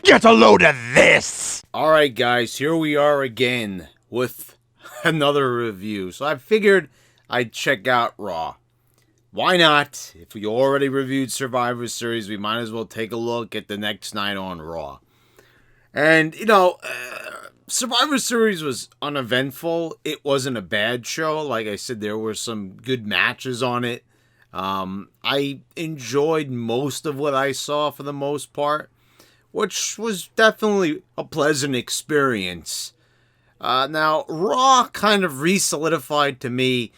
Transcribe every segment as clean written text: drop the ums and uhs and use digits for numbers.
Get a load of this! Alright guys, here we are again with another review. So I figured I'd check out Raw. Why not? If we already reviewed Survivor Series, we might as well take a look at the next night on Raw. And, Survivor Series was uneventful. It wasn't a bad show. Like I said, there were some good matches on it. I enjoyed most of what I saw for the most part, which was definitely a pleasant experience. Now, Raw kind of re-solidified to me,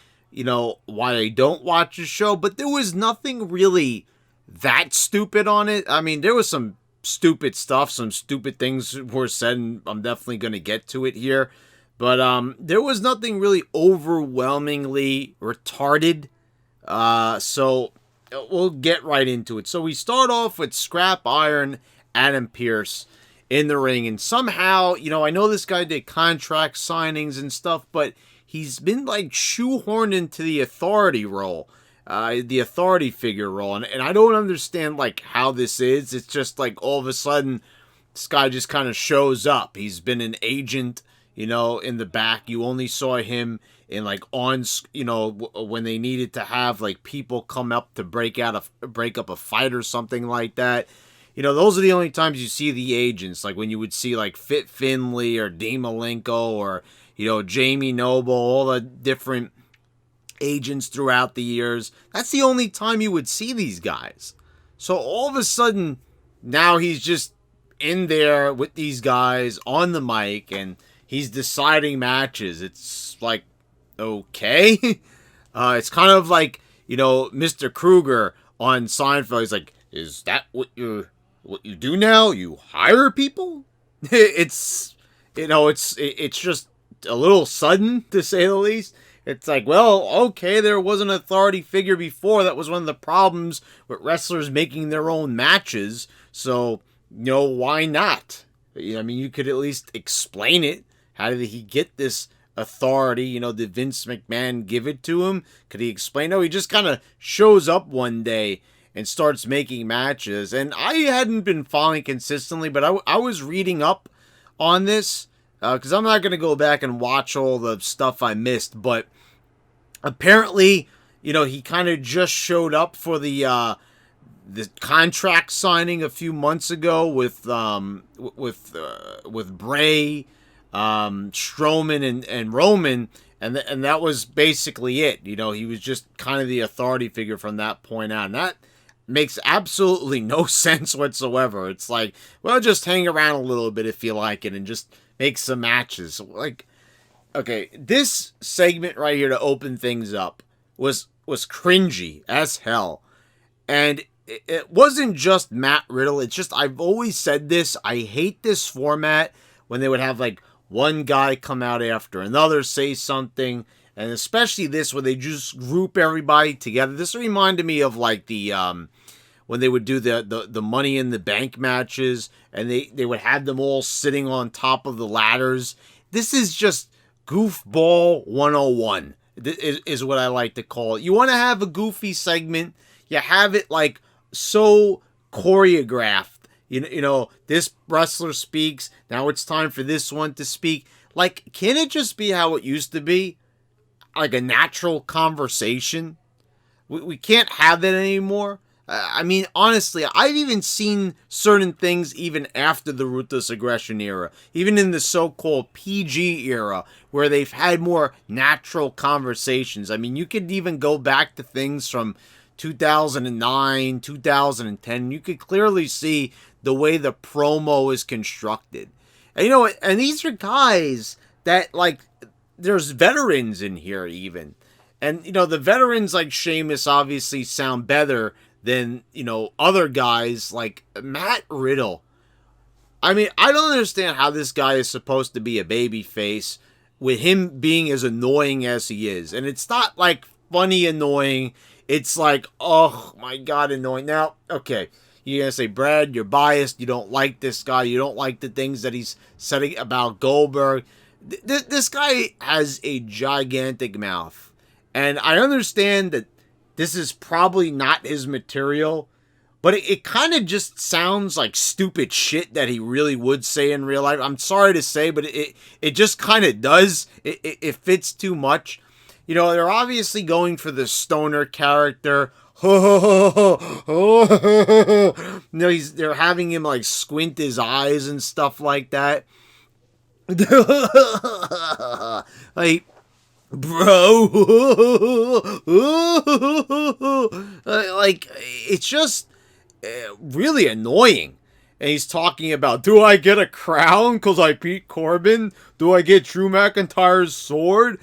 why I don't watch the show, but there was nothing really that stupid on it. I mean, there was some stupid stuff, some stupid things were said, and I'm definitely going to get to it here. But there was nothing really overwhelmingly retarded. So we'll get right into it. So we start off with Scrap Iron Adam Pearce in the ring, and somehow, I know this guy did contract signings and stuff, but he's been like shoehorned into the authority role, the authority figure role, and I don't understand like how this is. It's just like all of a sudden this guy just kind of shows up. He's been an agent, in the back. You only saw him in like on, when they needed to have like people come up to break up a fight or something like that. Those are the only times you see the agents, like when you would see like Fit Finlay or Dean Malenko or, Jamie Noble, all the different agents throughout the years. That's the only time you would see these guys. So all of a sudden, now he's just in there with these guys on the mic and he's deciding matches. It's like, okay. It's kind of like, Mr. Kruger on Seinfeld. He's like, is that what you do now? You hire people? It's just a little sudden, to say the least. It's like, well, okay, there was an authority figure before. That was one of the problems with wrestlers making their own matches. So, why not? I mean, you could at least explain it. How did he get this authority? Did Vince McMahon give it to him? Could he explain? No, he just kind of shows up one day and starts making matches. And I hadn't been following consistently, but I was reading up on this, because I'm not going to go back and watch all the stuff I missed. But apparently, he kind of just showed up for the contract signing a few months ago with Bray, Strowman, and Roman. And that was basically it. He was just kind of the authority figure from that point on. And that makes absolutely no sense whatsoever. It's like, well, just hang around a little bit if you like it and just make some matches. Like, okay, this segment right here to open things up was cringy as hell. And it wasn't just Matt Riddle. It's just, I've always said this. I hate this format when they would have like one guy come out after another, say something, and especially this where they just group everybody together. This reminded me of like the when they would do the Money in the Bank matches, and they would have them all sitting on top of the ladders. This is just goofball 101 is what I like to call it. You want to have a goofy segment, you have it like so choreographed. This wrestler speaks, now it's time for this one to speak. Like, can it just be how it used to be? Like a natural conversation? We can't have that anymore. I mean, honestly, I've even seen certain things even after the Ruthless Aggression era, even in the so-called PG era, where they've had more natural conversations. I mean, you could even go back to things from 2009, 2010. You could clearly see the way the promo is constructed. And and these are guys that, like, there's veterans in here even. And, the veterans like Sheamus obviously sound better than, other guys like Matt Riddle. I mean, I don't understand how this guy is supposed to be a babyface with him being as annoying as he is. And it's not like funny annoying. It's like, oh my God, annoying. Now, okay, you're going to say, Brad, you're biased. You don't like this guy. You don't like the things that he's saying about Goldberg. This guy has a gigantic mouth. And I understand that this is probably not his material, but it kind of just sounds like stupid shit that he really would say in real life. I'm sorry to say, but it just kind of does. It fits too much. You know, they're obviously going for the stoner character. They're having him like squint his eyes and stuff like that. Like, bro, like, it's just really annoying. And he's talking about, do I get a crown because I beat Corbin? Do I get Drew McIntyre's sword?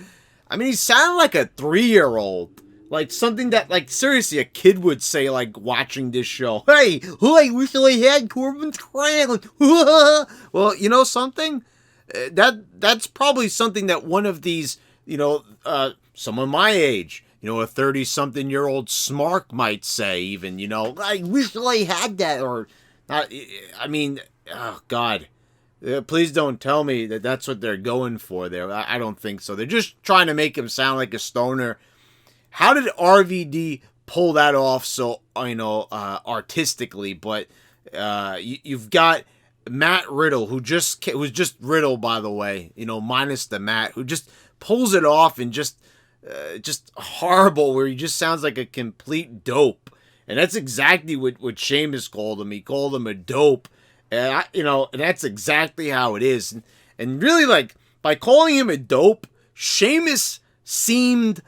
I mean, he sounded like a 3-year-old. Like something that, like, seriously, a kid would say, like, watching this show. Hey, I wish I had Corbin's crown. Well, you know something? That's probably something that one of these, someone my age, a 30-something-year-old smark might say, even, I wish I had that, or, not. I mean, oh, God. Please don't tell me that that's what they're going for there. I don't think so. They're just trying to make him sound like a stoner. How did RVD pull that off so, artistically? But you've got Matt Riddle, who's just Riddle, by the way, minus the Matt, who just pulls it off and just horrible, where he just sounds like a complete dope. And that's exactly what Sheamus called him. He called him a dope. And, and that's exactly how it is. And really, like, by calling him a dope, Sheamus seemed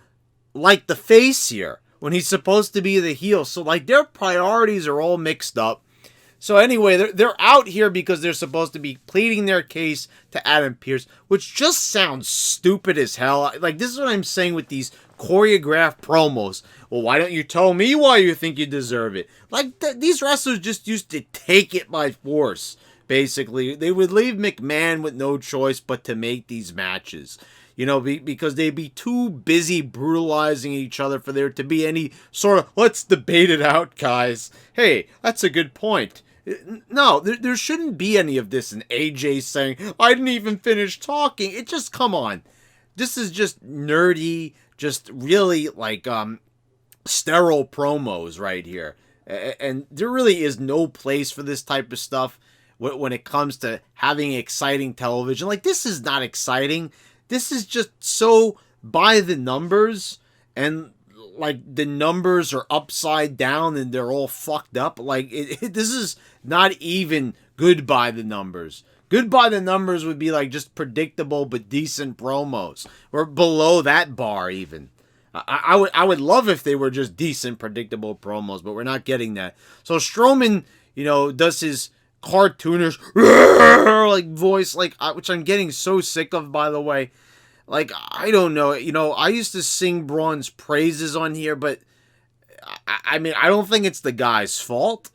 like the face here when he's supposed to be the heel. So, like, their priorities are all mixed up. So, anyway, they're out here because they're supposed to be pleading their case to Adam Pearce, which just sounds stupid as hell. Like, this is what I'm saying with these choreographed promos. Well, why don't you tell me why you think you deserve it? Like, these wrestlers just used to take it by force, basically. They would leave McMahon with no choice but to make these matches. Because they'd be too busy brutalizing each other for there to be any sort of, let's debate it out, guys. Hey, that's a good point. No, there shouldn't be any of this. And AJ saying, I didn't even finish talking. It just, come on. This is just nerdy, just really, like, sterile promos right here. And there really is no place for this type of stuff when it comes to having exciting television. Like, this is not exciting. This is just so by the numbers, and like the numbers are upside down and they're all fucked up. Like, this is not even good by the numbers. Good by the numbers would be like just predictable but decent promos, or below that bar even. I would love if they were just decent, predictable promos, but we're not getting that. So Strowman, does his cartoonish like voice, like, which I'm getting so sick of, by the way. Like, I don't know. I used to sing Braun's praises on here, but I mean, I don't think it's the guy's fault.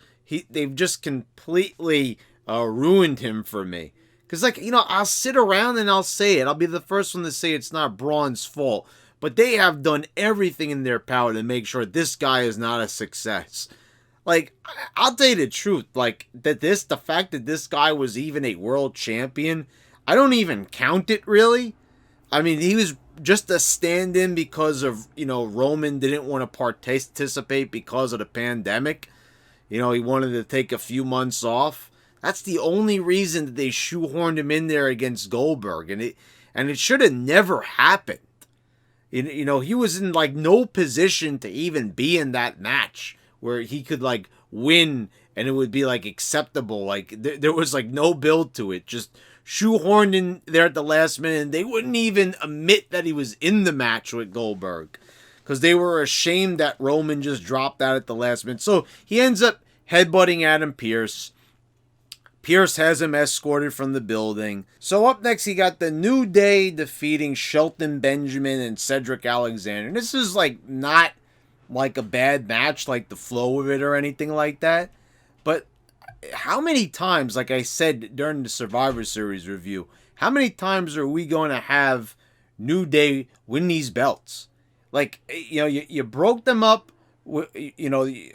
They've just completely ruined him for me. Because, like, I'll sit around and I'll say it. I'll be the first one to say it's not Braun's fault. But they have done everything in their power to make sure this guy is not a success. Like, I'll tell you the truth. Like, the fact that this guy was even a world champion, I don't even count it, really. I mean, he was just a stand-in because of, Roman didn't want to participate because of the pandemic. He wanted to take a few months off. That's the only reason that they shoehorned him in there against Goldberg. And it should have never happened. He was in, like, no position to even be in that match where he could, like, win and it would be, like, acceptable. Like, there was, like, no build to it. Just shoehorned in there at the last minute, and they wouldn't even admit that he was in the match with Goldberg because they were ashamed that Roman just dropped out at the last minute. So he ends up headbutting Adam Pearce. Pearce has him escorted from the building. So up next, he got the New Day defeating Shelton Benjamin and Cedric Alexander. This is, like, not like a bad match, like the flow of it or anything like that. But how many times, like I said during the Survivor Series review, how many times are we going to have New Day win these belts? Like, you broke them up,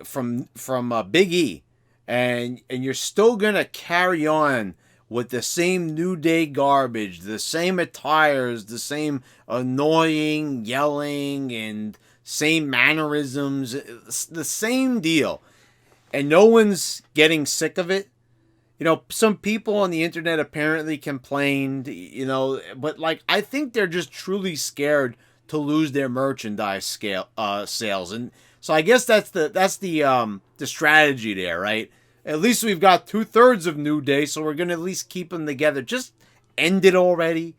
from Big E. And you're still going to carry on with the same New Day garbage, the same attires, the same annoying yelling, and same mannerisms, the same deal. and no one's getting sick of it. You know, some people on the internet apparently complained, you know, but like I think they're just truly scared to lose their merchandise sales, and so I guess that's the strategy there, right? At least we've got 2/3 of New Day, so we're gonna at least keep them together. Just end it already.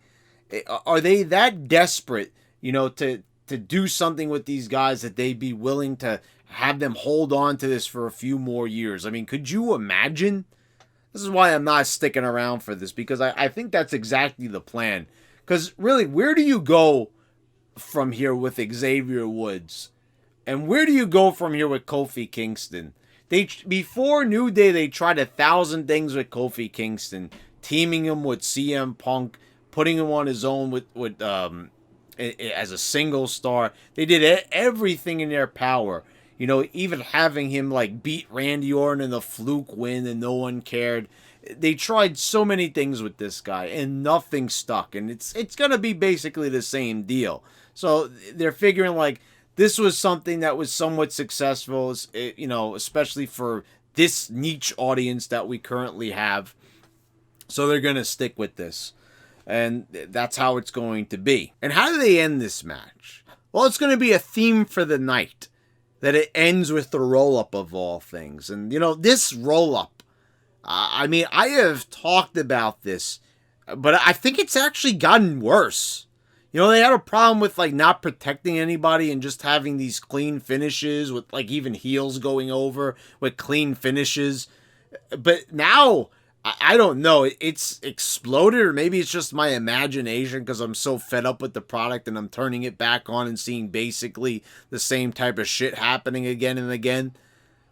Are they that desperate, you know, to do something with these guys that they'd be willing to have them hold on to this for a few more years? I mean, could you imagine? This is why I'm not sticking around for this, because I think that's exactly the plan. Because really, where do you go from here with Xavier Woods? And where do you go from here with Kofi Kingston? Before New Day, they tried 1,000 things with Kofi Kingston, teaming him with CM Punk, putting him on his own with as a single star. They did everything in their power. You know, even having him like beat Randy Orton in the fluke win and no one cared. They tried so many things with this guy and nothing stuck. And it's going to be basically the same deal. So they're figuring like this was something that was somewhat successful, you know, especially for this niche audience that we currently have. So they're going to stick with this. And that's how it's going to be. And how do they end this match? Well, it's going to be a theme for the night. That it ends with the roll-up of all things. And, you know, this roll-up, I mean, I have talked about this, but I think it's actually gotten worse. You know, they had a problem with, like, not protecting anybody and just having these clean finishes with, like, even heels going over with clean finishes. But now, I don't know, it's exploded, or maybe it's just my imagination because I'm so fed up with the product and I'm turning it back on and seeing basically the same type of shit happening again and again.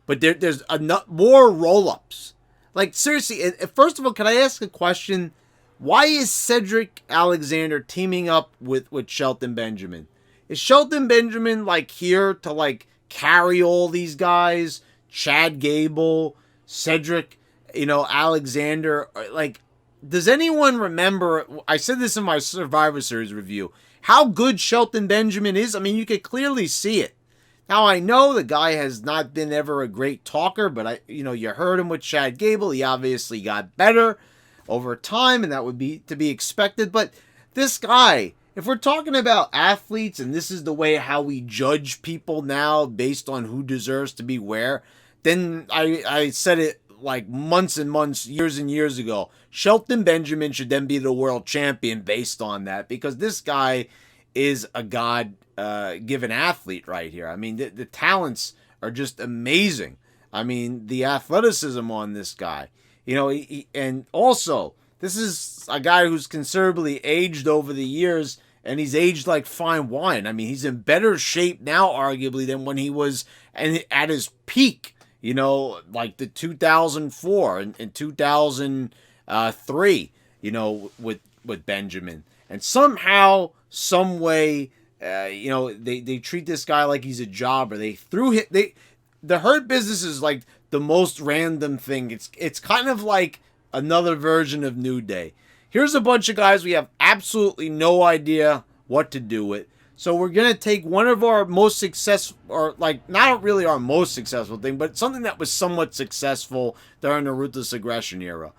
But there's more roll-ups. Like, seriously, first of all, can I ask a question? Why is Cedric Alexander teaming up with Shelton Benjamin? Is Shelton Benjamin, like, here to, like, carry all these guys? Chad Gable, Cedric, you know, Alexander, like, does anyone remember, I said this in my Survivor Series review, how good Shelton Benjamin is? I mean, you could clearly see it. Now, I know the guy has not been ever a great talker, but you heard him with Chad Gable. He obviously got better over time, and that would be to be expected. But this guy, if we're talking about athletes, and this is the way how we judge people now based on who deserves to be where, then I said it like months and months, years and years ago. Shelton Benjamin should then be the world champion based on that, because this guy is a God-given athlete right here. I mean, the talents are just amazing. I mean, the athleticism on this guy. You know, and also, this is a guy who's considerably aged over the years, and he's aged like fine wine. I mean, he's in better shape now, arguably, than when he was at his peak. You know, like the 2004 and 2003, you know, with Benjamin. And somehow, some way, you know, they treat this guy like he's a jobber. They threw him. The Hurt Business is like the most random thing. It's kind of like another version of New Day. Here's a bunch of guys we have absolutely no idea what to do with. So we're going to take one of our most successful, or like not really our most successful thing, but something that was somewhat successful during the Ruthless Aggression era.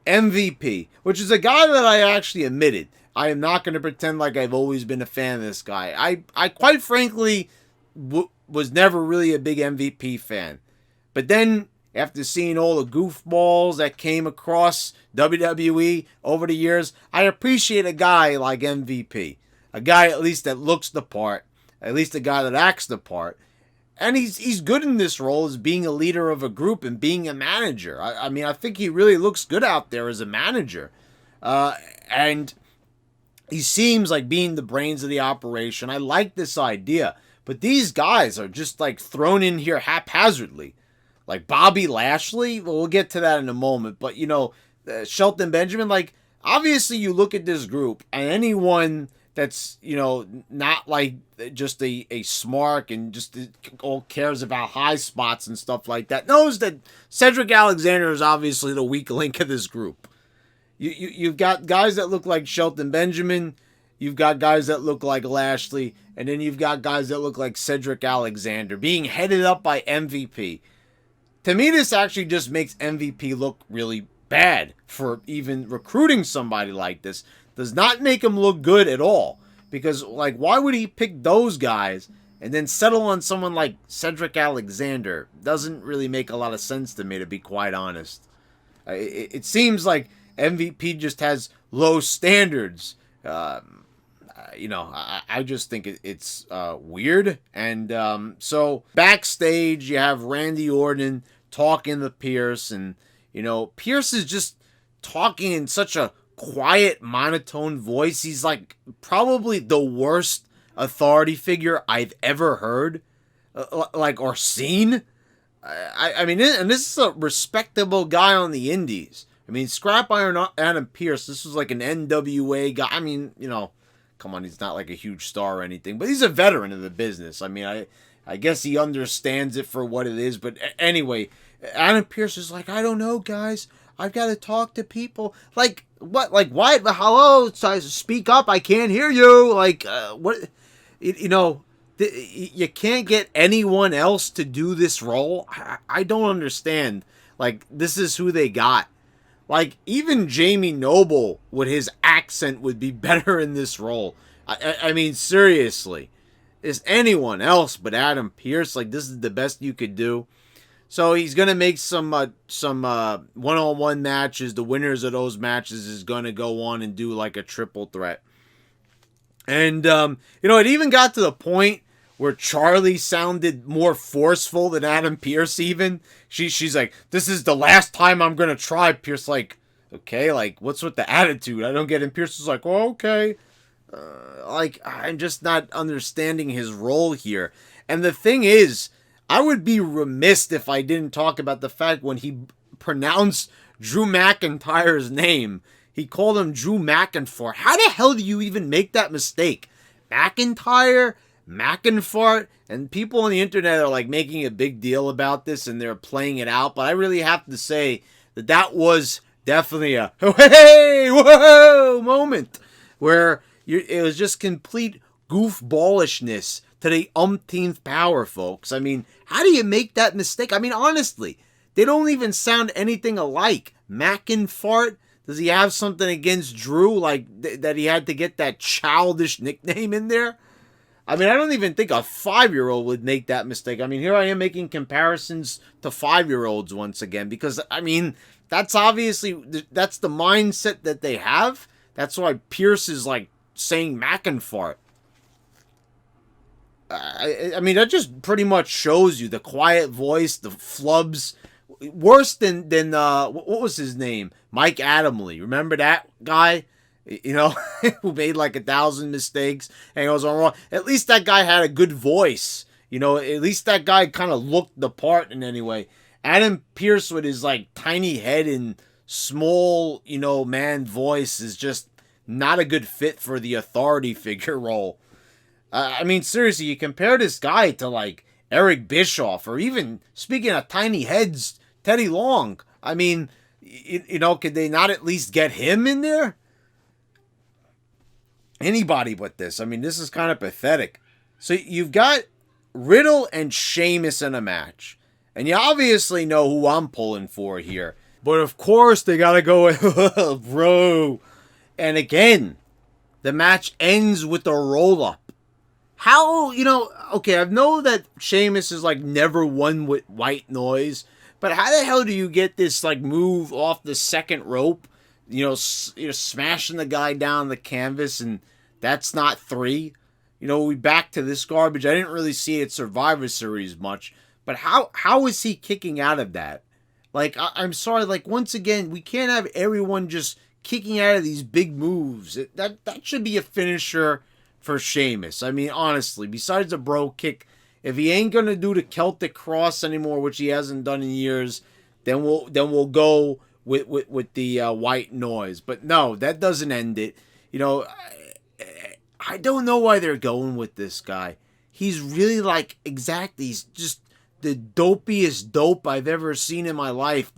MVP, which is a guy that I actually admitted. I am not going to pretend like I've always been a fan of this guy. I quite frankly was never really a big MVP fan. But then, after seeing all the goofballs that came across WWE over the years, I appreciate a guy like MVP. A guy at least that looks the part. At least a guy that acts the part. And he's good in this role as being a leader of a group and being a manager. I mean, I think he really looks good out there as a manager. And he seems like being the brains of the operation. I like this idea. But these guys are just like thrown in here haphazardly. Like Bobby Lashley. Well, we'll get to that in a moment. But, you know, Shelton Benjamin, like, obviously you look at this group and anyone that's, you know, not like just a smart and just all cares about high spots and stuff like that, knows that Cedric Alexander is obviously the weak link of this group. You've got guys that look like Shelton Benjamin, you've got guys that look like Lashley, and then you've got guys that look like Cedric Alexander being headed up by MVP. to me, this actually just makes MVP look really bad for even recruiting somebody like this. Does not make him look good at all. Because, like, why would he pick those guys and then settle on someone like Cedric Alexander? Doesn't really make a lot of sense to me, to be quite honest. It seems like MVP just has low standards. I just think it's weird. And so backstage, you have Randy Orton talking to Pierce. And, Pierce is just talking in such a quiet, monotone voice. He's like probably the worst authority figure I've ever heard, or seen. I mean, and this is a respectable guy on the indies. I mean, Scrap Iron Adam Pierce, this was like an NWA guy. I mean, come on, he's not like a huge star or anything, but he's a veteran of the business. I mean, I guess he understands it for what it is. But anyway, Adam Pierce is like, I don't know, guys. I've got to talk to people. Like, what? Like, what? Hello? Speak up. I can't hear you. Like, what? You can't get anyone else to do this role. I don't understand. Like, this is who they got. Like, even Jamie Noble, with his accent, would be better in this role. I mean, seriously. Is anyone else but Adam Pierce? Like, this is the best you could do. So he's going to make some one-on-one matches. The winners of those matches is going to go on and do like a triple threat. And, it even got to the point where Charlie sounded more forceful than Adam Pierce even. She's like, this is the last time I'm going to try. Pierce like, okay, like, what's with the attitude? I don't get it. And Pierce is like, oh, okay. I'm just not understanding his role here. And the thing is, I would be remiss if I didn't talk about the fact when he pronounced Drew McIntyre's name, he called him Drew McIntyre. How the hell do you even make that mistake? McIntyre? McIntyre? And people on the internet are like making a big deal about this and they're playing it out. But I really have to say that was definitely a hey, whoa moment where it was just complete goofballishness to the umpteenth power, folks. I mean, how do you make that mistake? I mean, honestly, they don't even sound anything alike. Mackinfart? Does he have something against Drew, like that he had to get that childish nickname in there? I mean, I don't even think a 5-year-old would make that mistake. I mean, here I am making comparisons to 5-year-olds once again, because, I mean, that's obviously, that's the mindset that they have. That's why Pierce is, like, saying Mackinfart. I mean, that just pretty much shows you the quiet voice, the flubs. Worse than what was his name? Mike Adamle. Remember that guy? Who made like 1,000 mistakes and goes on wrong. At least that guy had a good voice. At least that guy kind of looked the part in any way. Adam Pierce with his like tiny head and small, man voice is just not a good fit for the authority figure role. I mean, seriously, you compare this guy to like Eric Bischoff or even, speaking of tiny heads, Teddy Long. I mean, could they not at least get him in there? Anybody but this. I mean, this is kind of pathetic. So you've got Riddle and Sheamus in a match. And you obviously know who I'm pulling for here. But of course, they got to go with, bro. And again, the match ends with a roll-up. How, okay, I know that Sheamus is like never won with white noise. But how the hell do you get this like move off the second rope? Smashing the guy down the canvas, and that's not 3. We back to this garbage. I didn't really see it at Survivor Series much, but how is he kicking out of that? Like, I'm sorry, like, once again, we can't have everyone just kicking out of these big moves. That should be a finisher for Sheamus. I mean, honestly, besides a bro kick, if he ain't gonna do the Celtic Cross anymore, which he hasn't done in years, then we'll go with the white noise. But no, that doesn't end it. I don't know why they're going with this guy. He's really like, exactly, he's just the dopiest dope I've ever seen in my life.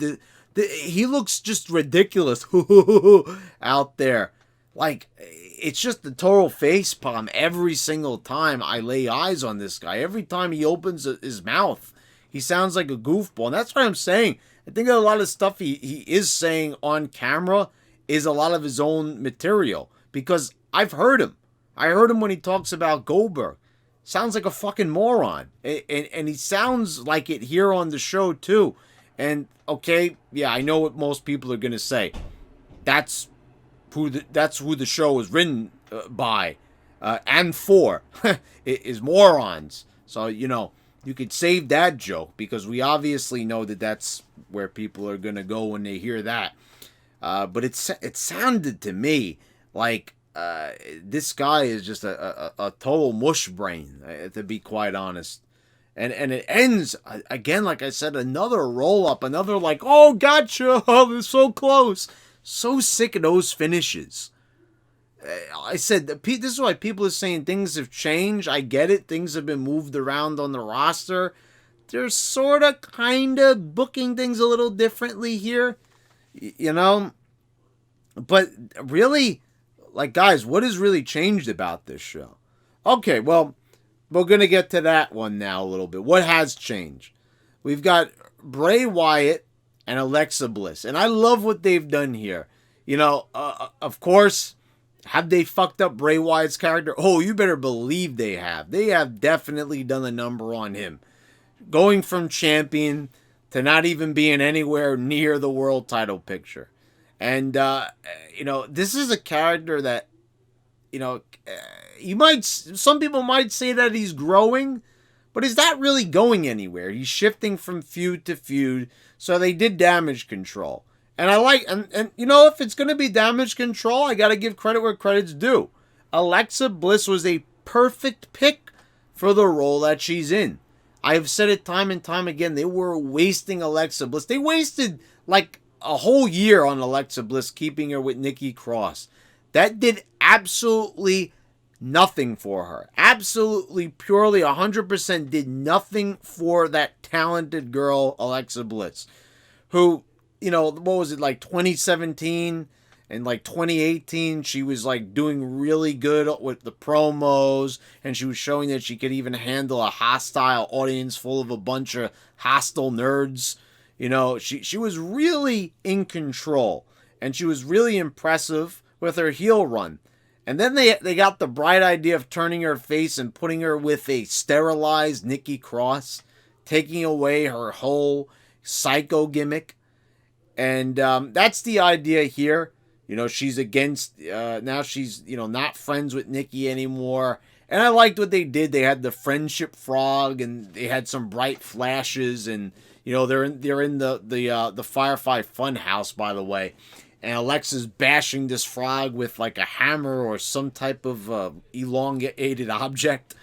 He looks just ridiculous out there. Like, it's just the total facepalm every single time I lay eyes on this guy. Every time he opens his mouth, He sounds like a goofball. And that's what I'm saying. I think a lot of stuff he is saying on camera is a lot of his own material. Because I've heard him. I heard him when he talks about Goldberg. Sounds like a fucking moron. And he sounds like it here on the show too. And okay, yeah, I know what most people are going to say. That's who the show was written by and for is morons. So, you could save that joke because we obviously know that that's where people are going to go when they hear that. But it sounded to me like this guy is just a total mush brain, to be quite honest. And it ends, again, like I said, another roll-up, another like, oh, gotcha, oh, they're so close. So sick of those finishes. I said, this is why people are saying things have changed. I get it. Things have been moved around on the roster. They're sort of, kind of booking things a little differently here. But really, like, guys, what has really changed about this show? Okay, well, we're going to get to that one now a little bit. What has changed? We've got Bray Wyatt and Alexa Bliss. And I love what they've done here. Of course, have they fucked up Bray Wyatt's character? Oh, you better believe they have. They have definitely done a number on him. Going from champion to not even being anywhere near the world title picture. And, this is a character that, some people might say that he's growing, but he's not really going anywhere. He's shifting from feud to feud. So they did Damage Control. And I like, and if it's going to be Damage Control, I got to give credit where credit's due. Alexa Bliss was a perfect pick for the role that she's in. I've said it time and time again. They were wasting Alexa Bliss. They wasted like a whole year on Alexa Bliss, keeping her with Nikki Cross. That did absolutely nothing for her. Absolutely, purely, 100% did nothing for that talented girl, Alexa Bliss, who, what was it, like 2017 and like 2018, she was like doing really good with the promos, and she was showing that she could even handle a hostile audience full of a bunch of hostile nerds. She was really in control, and she was really impressive with her heel run. And then they got the bright idea of turning her face and putting her with a sterilized Nikki Cross, taking away her whole psycho gimmick. And that's the idea here. She's against, now she's, not friends with Nikki anymore. And I liked what they did. They had the friendship frog, and they had some bright flashes, and, they're in the Firefly Funhouse, by the way. And Alexa's bashing this frog with like a hammer or some type of elongated object.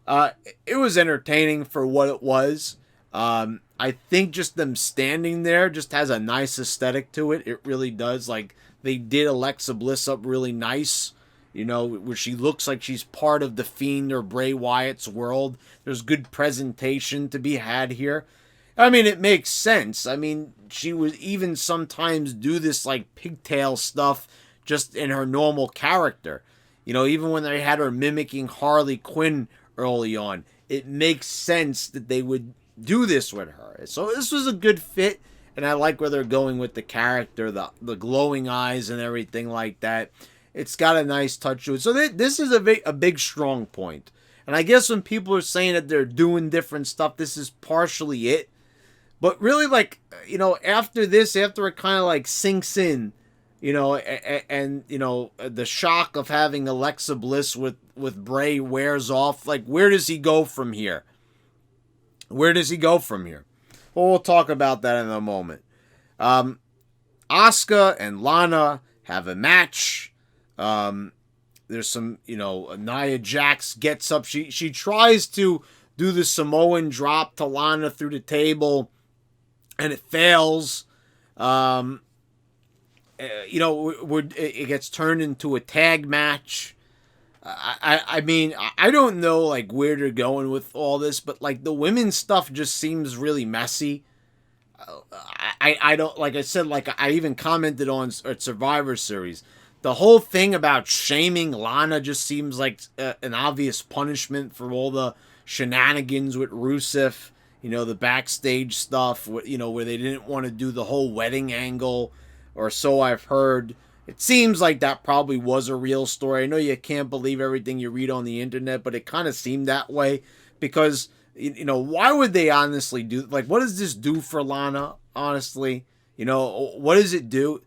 It was entertaining for what it was. I think just them standing there just has a nice aesthetic to it. It really does. Like, they did Alexa Bliss up really nice, where she looks like she's part of the Fiend or Bray Wyatt's world. There's good presentation to be had here. I mean, it makes sense. I mean, she would even sometimes do this like pigtail stuff just in her normal character. Even when they had her mimicking Harley Quinn early on, it makes sense that they would do this with her. So this was a good fit, and I like where they're going with the character, the glowing eyes and everything like that. It's got a nice touch to it. So this is a big strong point. And I guess when people are saying that they're doing different stuff, this is partially it. But really, like, after this, after it kind of like sinks in, and the shock of having Alexa Bliss with Bray wears off, like, where does he go from here? Where does he go from here? Well, we'll talk about that in a moment. Asuka and Lana have a match. There's some, Nia Jax gets up. She tries to do the Samoan drop to Lana through the table, and it fails. It gets turned into a tag match. I mean, I don't know, like, where they're going with all this, but, like, the women's stuff just seems really messy. I don't, like I said, like, I even commented on Survivor Series. The whole thing about shaming Lana just seems like an obvious punishment for all the shenanigans with Rusev. the backstage stuff, where they didn't want to do the whole wedding angle, or so I've heard. It seems like that probably was a real story. I know you can't believe everything you read on the internet, but it kind of seemed that way because, why would they honestly do, like, what does this do for Lana, honestly? What does it do?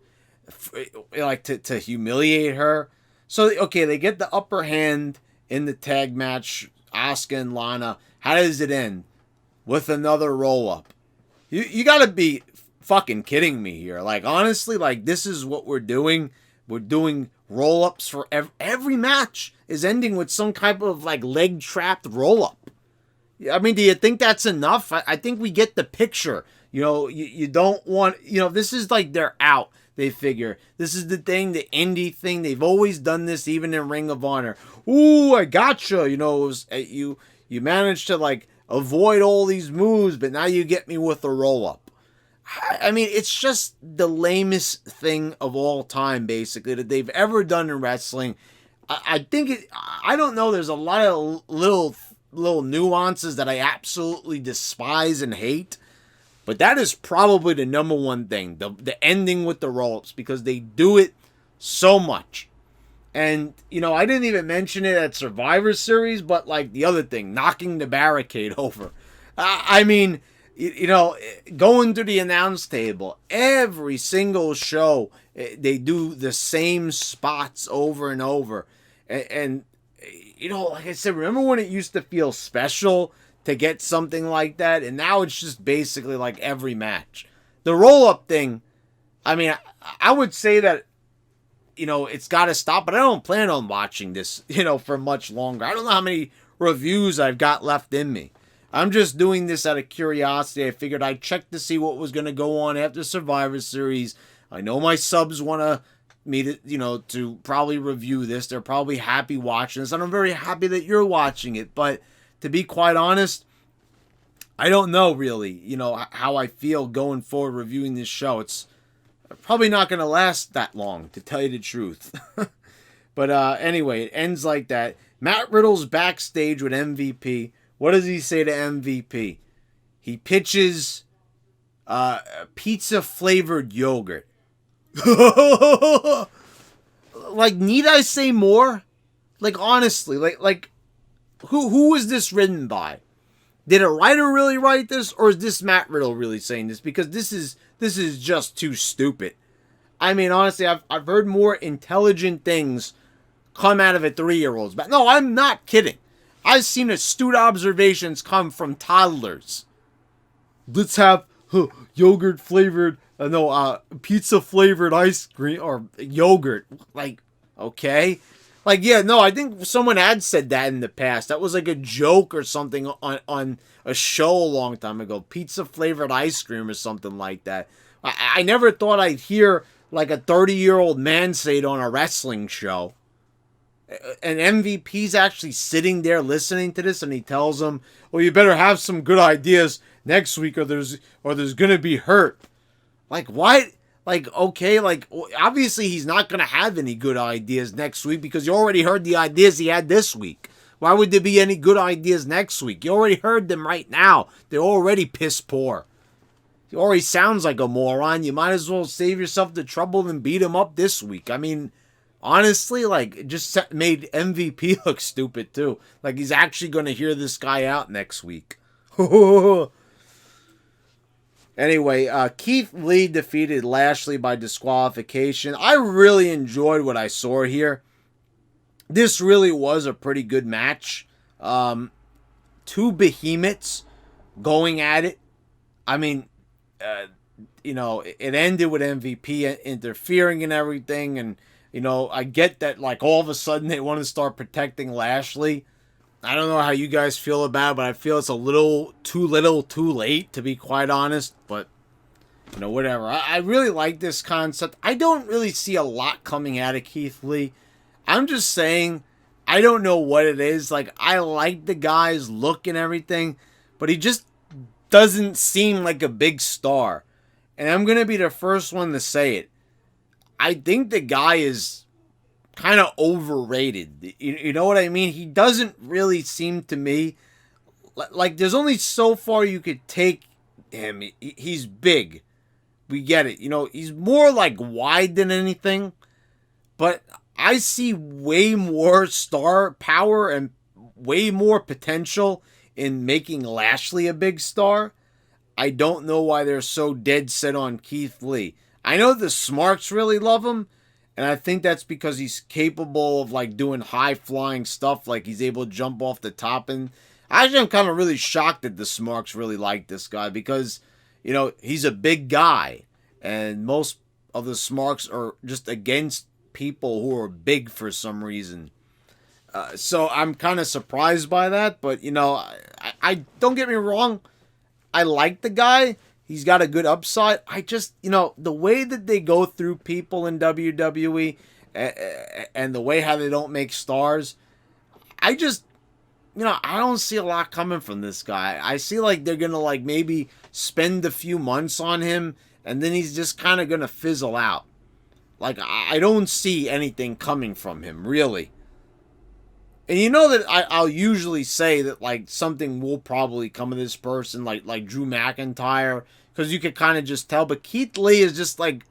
Like, to humiliate her? So, okay, they get the upper hand in the tag match, Asuka and Lana. How does it end? With another roll-up. You gotta be fucking kidding me here. Like, honestly, like, this is what we're doing. We're doing roll-ups for every match is ending with some type of, like, leg-trapped roll-up. I mean, do you think that's enough? I think we get the picture. You don't want, this is like they're out. They figure this is the thing, the indie thing. They've always done this, even in Ring of Honor. Ooh, I gotcha. It was, you managed to, like, avoid all these moves, but now you get me with a roll-up. I mean, it's just the lamest thing of all time, basically, that they've ever done in wrestling. I think I don't know. There's a lot of little nuances that I absolutely despise and hate. But that is probably the number one thing, the ending with the roll-ups, because they do it so much. And, I didn't even mention it at Survivor Series, but, like, the other thing, knocking the barricade over. I mean, going to the announce table, every single show, they do the same spots over and over. And like I said, remember when it used to feel special to get something like that? And now it's just basically like every match. The roll-up thing, I mean, I would say that, it's got to stop, but I don't plan on watching this, for much longer. I don't know how many reviews I've got left in me. I'm just doing this out of curiosity. I figured I'd check to see what was going to go on after Survivor Series. I know my subs want me to, to probably review this. They're probably happy watching this, and I'm very happy that you're watching it. But to be quite honest, I don't know really, how I feel going forward reviewing this show. It's probably not going to last that long, to tell you the truth. But anyway, it ends like that. Matt Riddle's backstage with MVP. What does he say to MVP? He pitches pizza-flavored yogurt. Like, need I say more? Like, honestly, like who was this written by? Did a writer really write this, or is this Matt Riddle really saying this? Because this is just too stupid. I mean, honestly, I've heard more intelligent things come out of a 3-year-old's back. No, I'm not kidding. I've seen astute observations come from toddlers. Let's have yogurt flavored, pizza flavored ice cream or yogurt. Like, okay. Like, yeah, no, I think someone had said that in the past. That was like a joke or something on a show a long time ago. Pizza flavored ice cream or something like that. I never thought I'd hear like a 30-year-old man say it on a wrestling show. And MVP's actually sitting there listening to this, and he tells him, well, you better have some good ideas next week or there's going to be hurt. Like, what? Like, okay, like, obviously he's not going to have any good ideas next week because you already heard the ideas he had this week. Why would there be any good ideas next week? You already heard them right now. They're already piss poor. He already sounds like a moron. You might as well save yourself the trouble and beat him up this week. I mean, honestly, like, it just made MVP look stupid, too. Like, he's actually going to hear this guy out next week. Anyway, Keith Lee defeated Lashley by disqualification. I really enjoyed what I saw here. This really was a pretty good match. Two behemoths going at it. I mean, it ended with MVP interfering and everything, and I get that, like, all of a sudden they want to start protecting Lashley. I don't know how you guys feel about it, but I feel it's a little too late, to be quite honest. But, whatever. I really like this concept. I don't really see a lot coming out of Keith Lee. I'm just saying, I don't know what it is. Like, I like the guy's look and everything, but he just doesn't seem like a big star. And I'm going to be the first one to say it. I think the guy is kind of overrated. You know what I mean? He doesn't really seem to me like there's only so far you could take him. He's big. We get it. You know, he's more like wide than anything. But I see way more star power and way more potential in making Lashley a big star. I don't know why they're so dead set on Keith Lee. I know the Smarks really love him, and I think that's because he's capable of like doing high flying stuff, like he's able to jump off the top. And actually, I'm kind of really shocked that the Smarks really like this guy because, you know, he's a big guy, and most of the Smarks are just against people who are big for some reason. So I'm kind of surprised by that, but you know, I don't get me wrong. I like the guy. He's got a good upside. I just, you know, the way that they go through people in WWE and the way how they don't make stars, I just, you know, I don't see a lot coming from this guy. I see like they're going to like maybe spend a few months on him and then he's just kind of going to fizzle out. Like, I don't see anything coming from him, really. And you know that I'll usually say that, like, something will probably come of this person, like Drew McIntyre, because you could kind of just tell. But Keith Lee is just, like,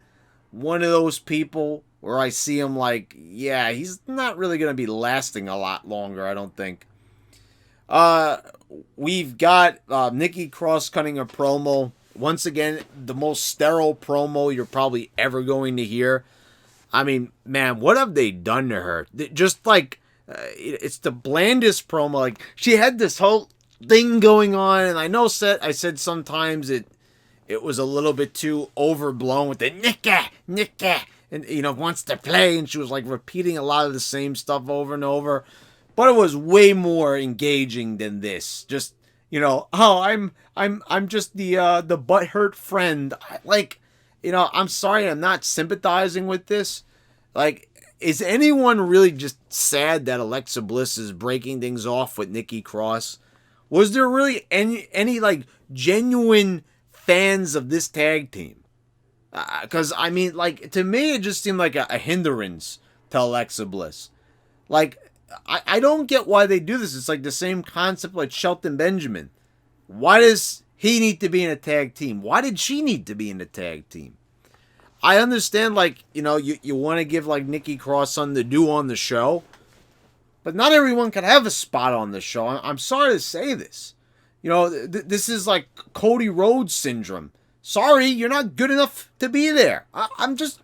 one of those people where I see him like, yeah, he's not really going to be lasting a lot longer, I don't think. We've got Nikki Cross cutting a promo. Once again, the most sterile promo you're probably ever going to hear. I mean, man, what have they done to her? Just like... it's the blandest promo. Like, she had this whole thing going on, and I know I said sometimes it was a little bit too overblown with the Nikki, and you know, wants to play, and she was like repeating a lot of the same stuff over and over. But it was way more engaging than this. Just, you know, oh, I'm just the butthurt friend. Like, you know, I'm sorry, I'm not sympathizing with this. Like, is anyone really just sad that Alexa Bliss is breaking things off with Nikki Cross? Was there really any like genuine fans of this tag team? Because I mean, like, to me, it just seemed like a hindrance to Alexa Bliss. Like, I don't get why they do this. It's like the same concept like Shelton Benjamin. Why does he need to be in a tag team? Why did she need to be in a tag team? I understand, like, you know, you want to give, like, Nikki Cross something to do on the show. But not everyone can have a spot on the show. I'm sorry to say this. You know, this is like Cody Rhodes syndrome. Sorry, you're not good enough to be there. I'm just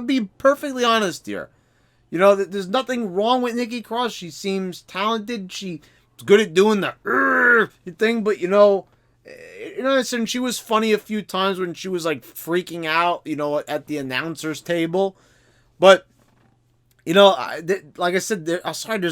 being perfectly honest here. You know, there's nothing wrong with Nikki Cross. She seems talented. She's good at doing the thing, but, you know, and she was funny a few times when she was like freaking out, you know, at the announcer's table. But, you know, like I said, there's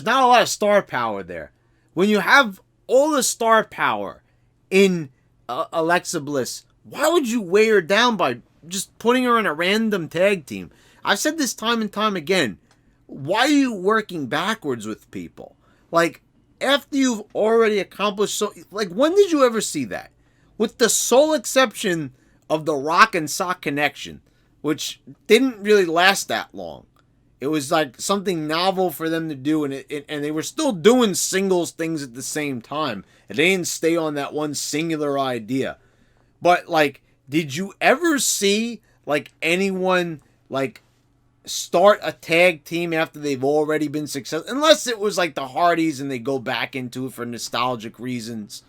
not a lot of star power there. When you have all the star power in Alexa Bliss, why would you weigh her down by just putting her in a random tag team? I've said this time and time again. Why are you working backwards with people? Like, after you've already accomplished so... Like, when did you ever see that? With the sole exception of the Rock and Sock connection, which didn't really last that long. It was like something novel for them to do, and they were still doing singles things at the same time. And they didn't stay on that one singular idea. But, like, did you ever see, like, anyone, like, start a tag team after they've already been successful? Unless it was, like, the Hardys and they go back into it for nostalgic reasons.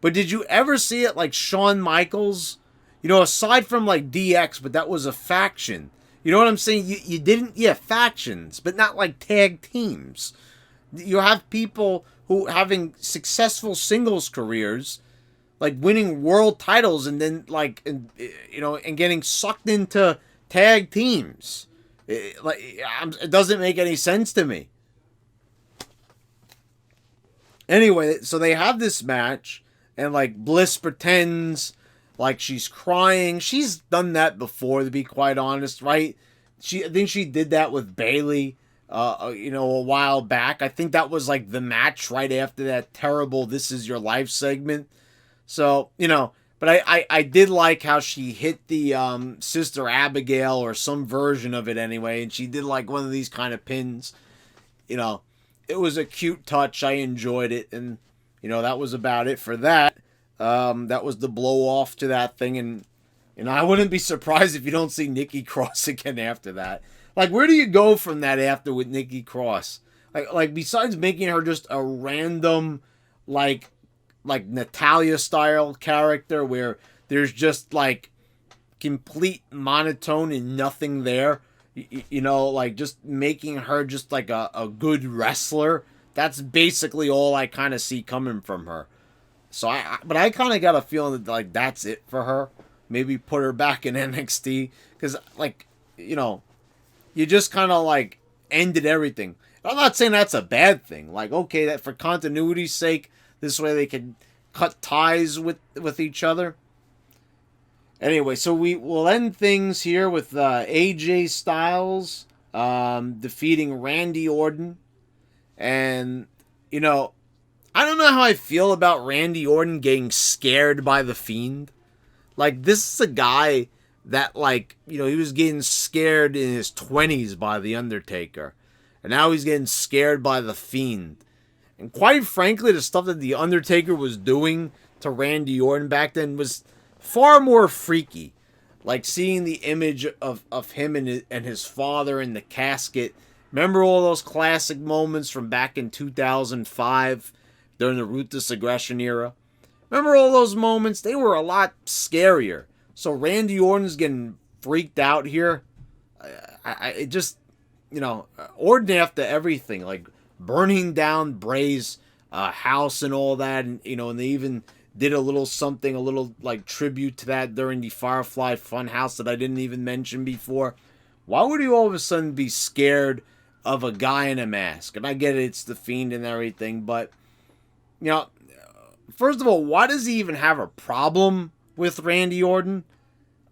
But did you ever see it like Shawn Michaels? You know, aside from, like, DX, but that was a faction. You know what I'm saying? You didn't... Yeah, factions, but not, like, tag teams. You have people who having successful singles careers, like winning world titles and then, like, you know, and getting sucked into tag teams. It doesn't make any sense to me. Anyway, so they have this match, and, like, Bliss pretends like she's crying. She's done that before, to be quite honest, right? I think she did that with Bayley, you know, a while back. I think that was, like, the match right after that terrible "This Is Your Life" segment. So, you know, but I did like how she hit the Sister Abigail, or some version of it anyway, and she did, like, one of these kind of pins. You know, it was a cute touch. I enjoyed it, and, That was about it for that. That was the blow off to that thing, and I wouldn't be surprised if you don't see Nikki Cross again after that. Like, where do you go from that after with Nikki Cross? Like besides making her just a random, like Natalia style character where there's just like complete monotone and nothing there. Like just making her just like a good wrestler. That's basically all I kind of see coming from her. So but I kind of got a feeling that like that's it for her. Maybe put her back in NXT because you just kind of like ended everything. I'm not saying that's a bad thing. Like, okay, that for continuity's sake, this way they can cut ties with each other. Anyway, so will end things here with AJ Styles defeating Randy Orton. And, I don't know how I feel about Randy Orton getting scared by The Fiend. Like, this is a guy that, like, he was getting scared in his 20s by The Undertaker. And now he's getting scared by The Fiend. And quite frankly, the stuff that The Undertaker was doing to Randy Orton back then was far more freaky. Like seeing the image of him and his father in the casket. Remember all those classic moments from back in 2005 during the Ruthless Aggression era? Remember all those moments? They were a lot scarier. So Randy Orton's getting freaked out here. It just, Orton after everything, like burning down Bray's house and all that, and they even did a little like tribute to that during the Firefly Funhouse that I didn't even mention before. Why would you all of a sudden be scared of a guy in a mask? And I get it, it's The Fiend and everything, but first of all, why does he even have a problem with Randy Orton?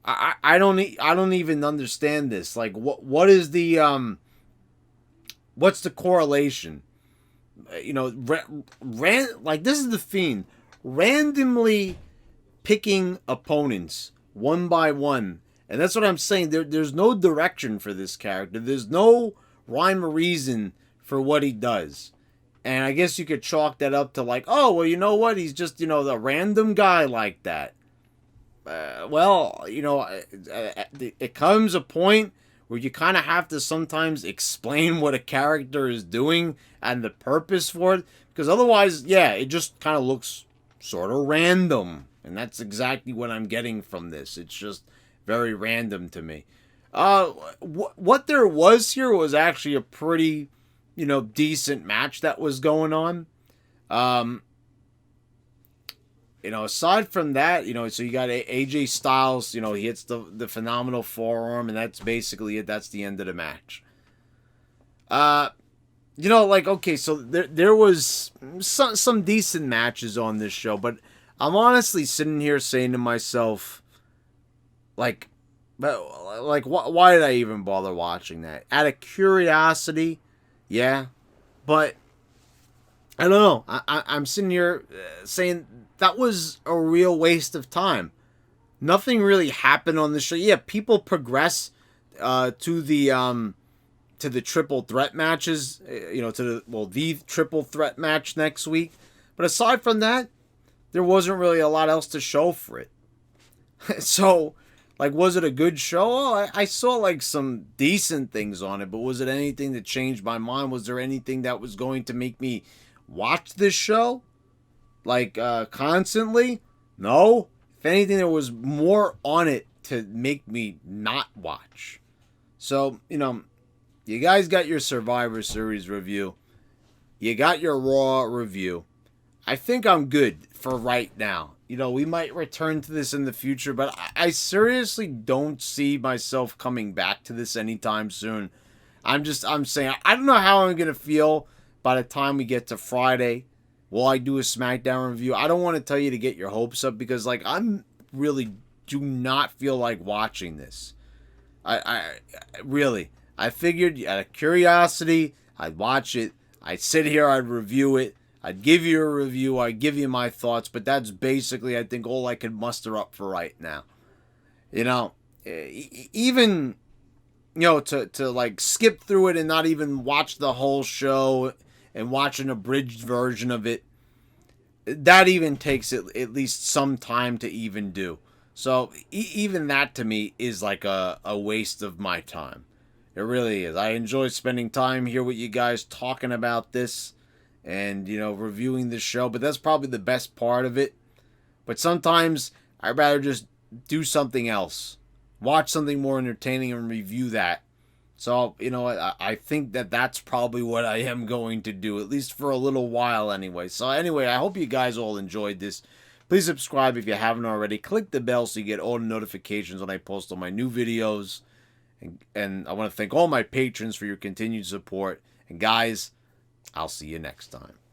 I don't even understand this. Like, what is the what's the correlation? Like, this is The Fiend randomly picking opponents one by one, and that's what I'm saying. There's no direction for this character. There's no rhyme or reason for what he does. And I guess you could chalk that up to like, oh, well, you know what? He's just, a random guy like that. It comes a point where you kind of have to sometimes explain what a character is doing and the purpose for it. Because otherwise, it just kind of looks sort of random. And that's exactly what I'm getting from this. It's just very random to me. What there was here was actually a pretty, decent match that was going on. Aside from that, so you got AJ Styles, he hits the phenomenal forearm, and that's basically it. That's the end of the match. Okay, so there was some decent matches on this show, but I'm honestly sitting here saying to myself, why did I even bother watching that? Out of curiosity, yeah, but I don't know. I'm sitting here saying that was a real waste of time. Nothing really happened on the show. Yeah, people progress to the triple threat matches. The triple threat match next week. But aside from that, there wasn't really a lot else to show for it. So, was it a good show? Oh, I saw some decent things on it, but was it anything that changed my mind? Was there anything that was going to make me watch this show? Constantly? No. If anything, there was more on it to make me not watch. So, you guys got your Survivor Series review. You got your Raw review. I think I'm good for right now. We might return to this in the future, but I seriously don't see myself coming back to this anytime soon. I'm saying, I don't know how I'm going to feel by the time we get to Friday. Will I do a SmackDown review? I don't want to tell you to get your hopes up because, I'm really do not feel like watching this. I figured out of curiosity, I'd watch it. I'd sit here, I'd review it. I'd give you a review. I'd give you my thoughts, but that's basically, I think, all I can muster up for right now. Even, to skip through it and not even watch the whole show and watch an abridged version of it, that even takes at least some time to even do. So even that to me is like a waste of my time. It really is. I enjoy spending time here with you guys talking about this and, reviewing this show. But that's probably the best part of it. But sometimes I'd rather just do something else. Watch something more entertaining and review that. So, I think that's probably what I am going to do, at least for a little while anyway. So anyway, I hope you guys all enjoyed this. Please subscribe if you haven't already. Click the bell so you get all the notifications when I post all my new videos. And I want to thank all my patrons for your continued support. And guys, I'll see you next time.